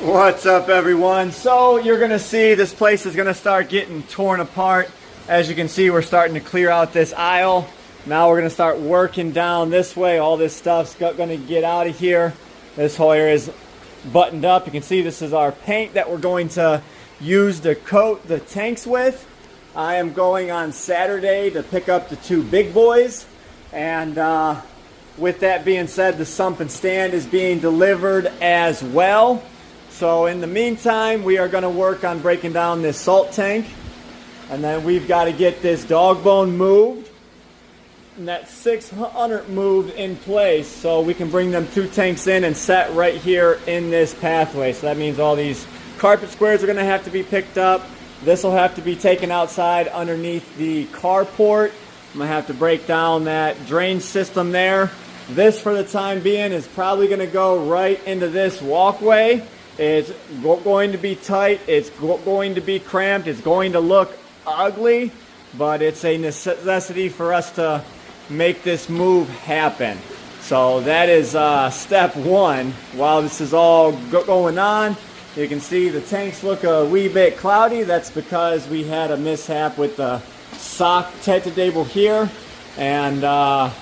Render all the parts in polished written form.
What's up, everyone? So you're gonna see this place is gonna start getting torn apart. As you can see, we're starting to clear out this aisle. Now we're gonna start working down this way. All this stuff's gonna get out of here. This whole area is buttoned up. You can see this is our paint that we're going to use to coat the tanks with. I am going on Saturday to pick up the two big boys, and with that being said, the sump and stand is being delivered as well. So in the meantime, we are going to work on breaking down this salt tank, and then we've got to get this dog bone moved and that 600 moved in place so we can bring them two tanks in and set right here in this pathway. So that means all these carpet squares are going to have to be picked up. This will have to be taken outside underneath the carport. I'm going to have to break down that drain system there. This, for the time being, is probably going to go right into this walkway. It's going to be tight, it's going to be cramped, it's going to look ugly, but it's a necessity for us to make this move happen. So that is step one. While this is all going on, you can see the tanks look a wee bit cloudy. That's because we had a mishap with the sock table here, and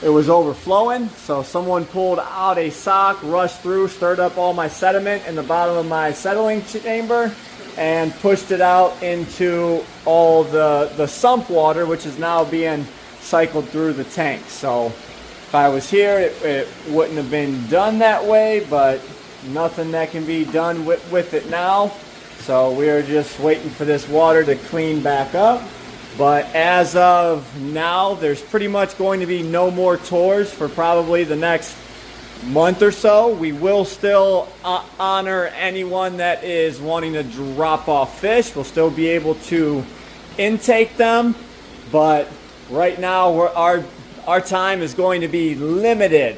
it was overflowing, so someone pulled out a sock, rushed through, stirred up all my sediment in the bottom of my settling chamber, and pushed it out into all the sump water, which is now being cycled through the tank. So if I was here, it wouldn't have been done that way, but nothing that can be done with it now. So we are just waiting for this water to clean back up. But as of now, there's pretty much going to be no more tours for probably the next month or so. We will still honor anyone that is wanting to drop off fish. We'll still be able to intake them, but right now our time is going to be limited,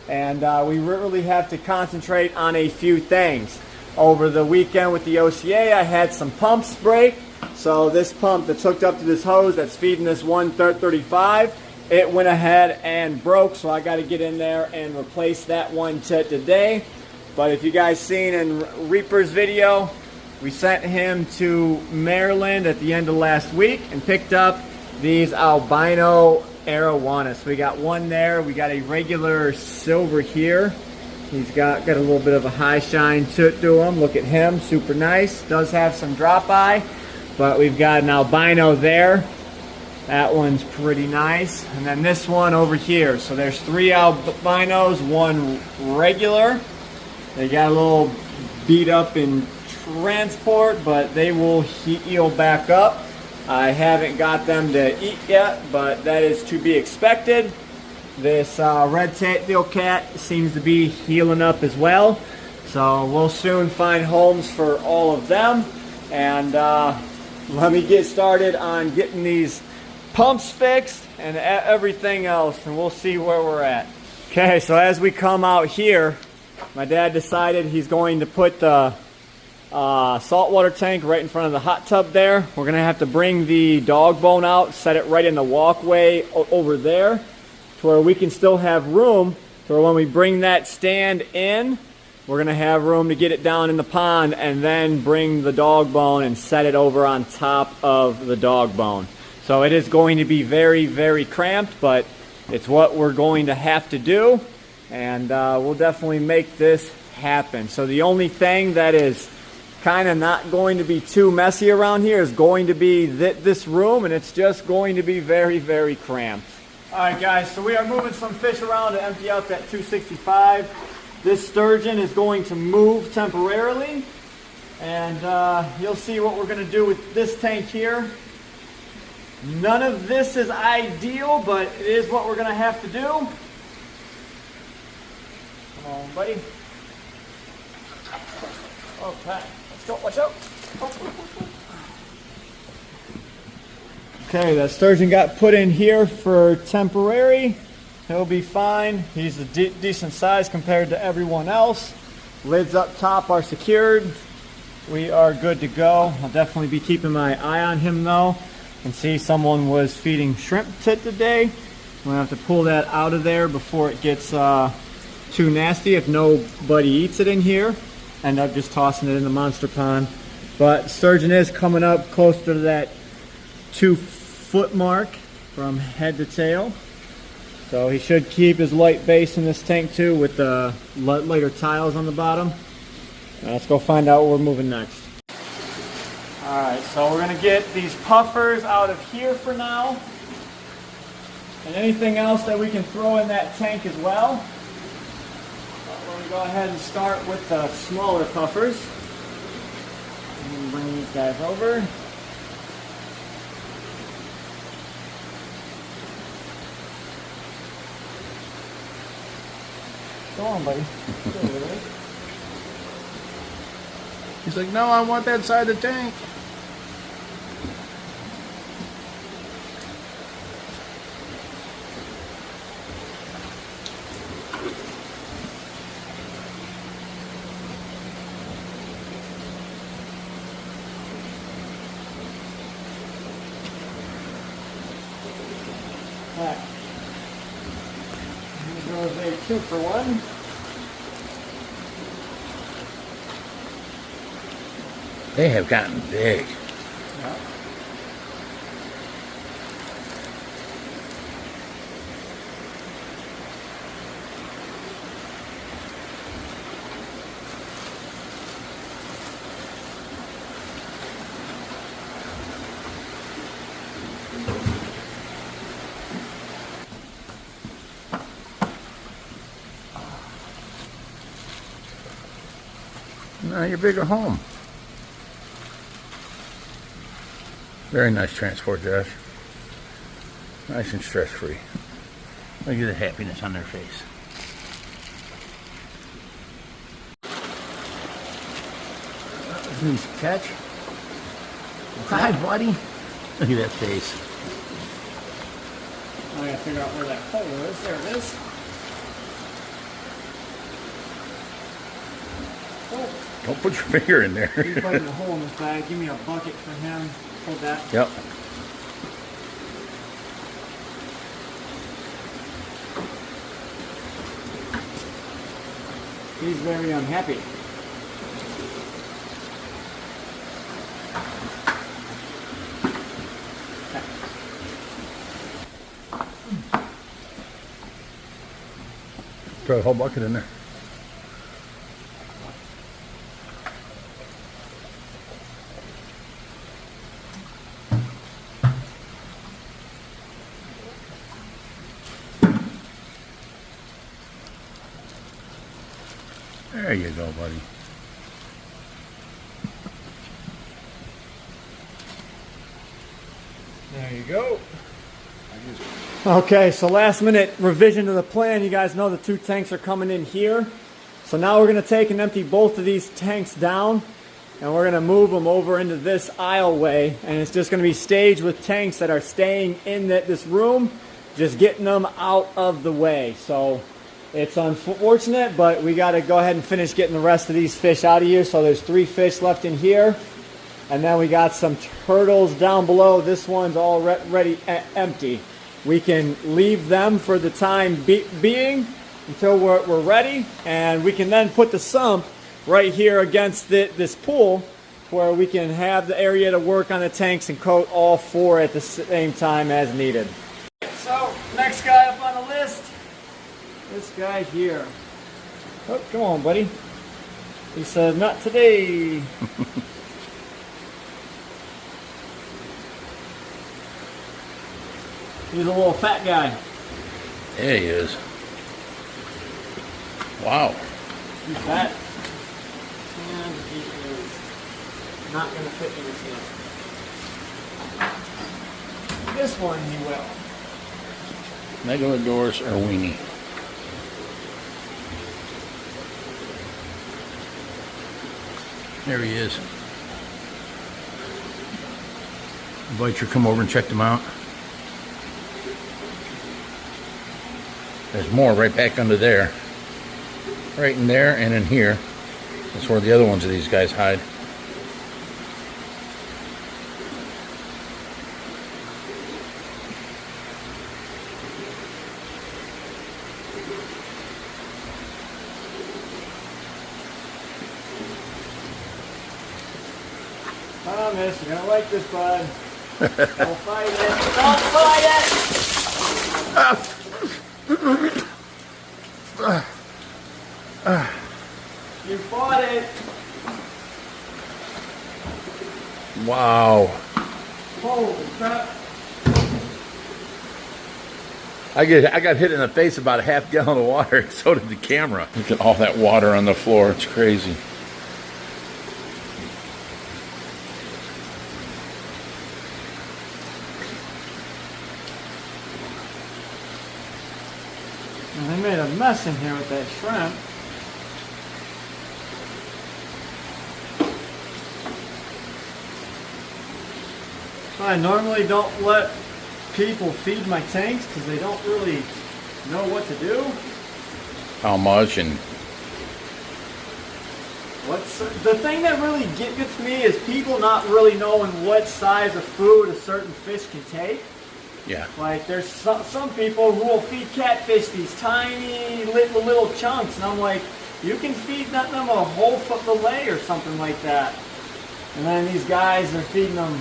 and we really have to concentrate on a few things. Over the weekend with the OCA, I had some pumps break. So this pump that's hooked up to this hose that's feeding this 135, it went ahead and broke, so I got to get in there and replace that one today. But if you guys seen in Reaper's video, we sent him to Maryland at the end of last week and picked up these albino arowanas. So we got one there, we got a regular silver here. He's got a little bit of a high shine to him. Look at him, super nice. Does have some drop eye. But we've got an albino there. That one's pretty nice. And then this one over here. So there's three albinos, one regular. They got a little beat up in transport, but they will heal back up. I haven't got them to eat yet, but that is to be expected. This red-tailed cat seems to be healing up as well. So we'll soon find homes for all of them. And let me get started on getting these pumps fixed and everything else, and we'll see where we're at. Okay, so as we come out here, my dad decided he's going to put the saltwater tank right in front of the hot tub there. We're going to have to bring the dog bone out, set it right in the walkway over there to where we can still have room for when we bring that stand in. We're going to have room to get it down in the pond and then bring the dog bone and set it over on top of the dog bone. So it is going to be very, very cramped, but it's what we're going to have to do, and we'll definitely make this happen. So the only thing that is kind of not going to be too messy around here is going to be this room, and it's just going to be very, very cramped. All right, guys, so we are moving some fish around to empty out that 265. This sturgeon is going to move temporarily, and you'll see what we're going to do with this tank here. None of this is ideal, but it is what we're going to have to do. Come on, buddy. Okay, let's go. Watch out. Okay, that sturgeon got put in here for temporary. He'll be fine. He's a decent size compared to everyone else. Lids up top are secured. We are good to go. I'll definitely be keeping my eye on him though. And see, someone was feeding shrimp today. I'm gonna have to pull that out of there before it gets too nasty if nobody eats it in here. end up just tossing it in the monster pond. But sturgeon is coming up close to that 2-foot mark from head to tail. So he should keep his light base in this tank too with the lighter tiles on the bottom. Let's go find out where we're moving next. Alright, so we're going to get these puffers out of here for now. And anything else that we can throw in that tank as well. We're going to go ahead and start with the smaller puffers. And bring these guys over. Go on, buddy. He's like, no, I want that side of the tank. Alright. Here goes a 2-for-1. They have gotten big. Yeah. Now your bigger home. Very nice transport, Josh. Nice and stress-free. Look at the happiness on their face. That was an easy catch. Hi, buddy. Look at that face. I gotta figure out where that hole is. There it is. Oh. Don't put your finger in there. He's putting a hole in this bag. Give me a bucket for him. Hold that. Yep. He's very unhappy. Throw the whole bucket in there. There you go, buddy. There you go. Okay, so last minute revision to the plan. You guys know the 2 tanks are coming in here. So now we're going to take and empty both of these tanks down. And we're going to move them over into this aisleway. And it's just going to be staged with tanks that are staying in this room. Just getting them out of the way. So it's unfortunate, but we got to go ahead and finish getting the rest of these fish out of here. So there's 3 fish left in here. And then we got some turtles down below. This one's already empty. We can leave them for the time being until we're ready. And we can then put the sump right here against this pool where we can have the area to work on the tanks and coat all 4 at the same time as needed. So next guy up on the list, this guy here. Oh, come on, buddy. He said, not today. He's a little fat guy. There he is. Wow. He's fat. And he is not going to fit in his hand. This one he will. Megalodorus or weenie. There he is. Invite you to come over and check them out. There's more right back under there. Right in there and in here. That's where the other ones of these guys hide. Promise, you're gonna like this, bud. Don't fight it. Don't fight it! You fought it. Wow. Holy crap. I got hit in the face about a half gallon of water. So did the camera. Look at all that water on the floor. It's crazy. And they made a mess in here with that shrimp. I normally don't let people feed my tanks because they don't really know what to do. How much and What's the thing that really gets me is people not really knowing what size of food a certain fish can take. yeah. Like there's some people who will feed catfish these tiny little chunks, and I'm like, you can feed them a whole fillet or something like that. And then these guys are feeding them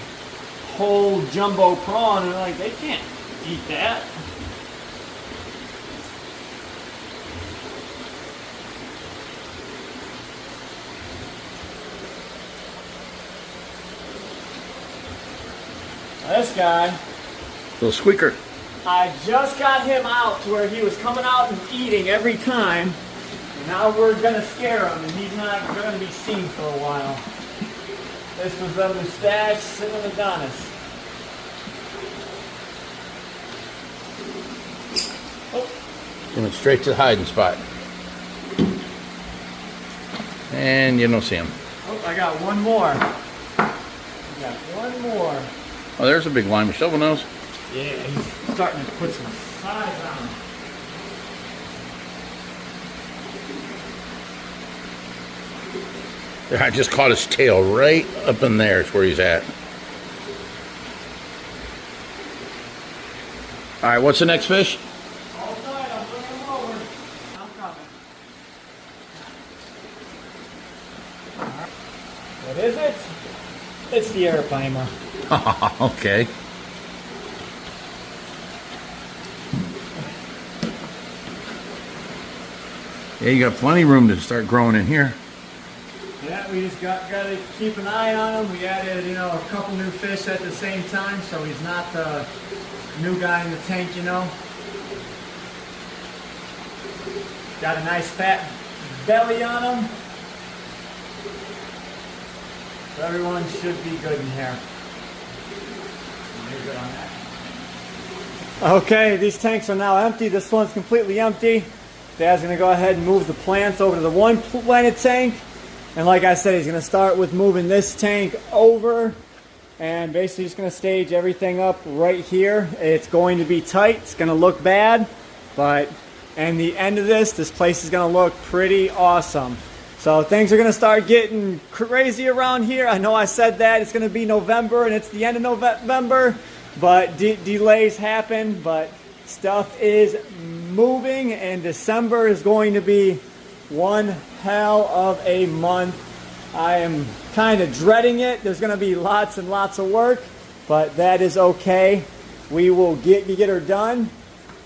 whole jumbo prawn, and they're like, they can't eat that. This guy, Little squeaker. I just got him out to where he was coming out and eating every time. And now we're going to scare him, and he's not going to be seen for a while. This was the mustache sitting in Adonis. Oh, He went straight to the hiding spot. And you don't see him. oh, I got one more. I got one more. Oh, there's a big lima shovel nose. Yeah, he's starting to put some size on him. I just caught his tail right up in there. Is where he's at. All right, what's the next fish? All right, I'll bring him over. I'm coming. What is it? It's the airplaner. Okay. Yeah, you got plenty of room to start growing in here. Yeah, we just got to keep an eye on him. We added, a couple new fish at the same time, so he's not the new guy in the tank, Got a nice fat belly on him. So everyone should be good in here. You're good on that. Okay, these tanks are now empty. This one's completely empty. Dad's going to go ahead and move the plants over to the one planet tank. And like I said, he's going to start with moving this tank over and basically just going to stage everything up right here. It's going to be tight. It's going to look bad, but at the end of this place is going to look pretty awesome. So things are going to start getting crazy around here. I know I said that. It's going to be November and it's the end of November, but delays happen, but stuff is moving, and December is going to be one hell of a month. I am kind of dreading it. There's going to be lots and lots of work, but that is okay. We will get her done,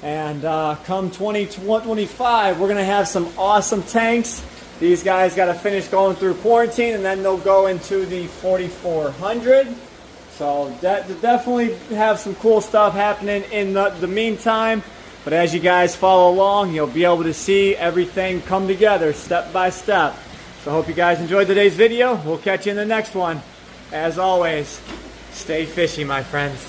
and come 2025, we're going to have some awesome tanks. These guys got to finish going through quarantine, and then they'll go into the 4400. So definitely have some cool stuff happening in the meantime. But as you guys follow along, you'll be able to see everything come together step by step. So I hope you guys enjoyed today's video. We'll catch you in the next one. As always, stay fishy, my friends.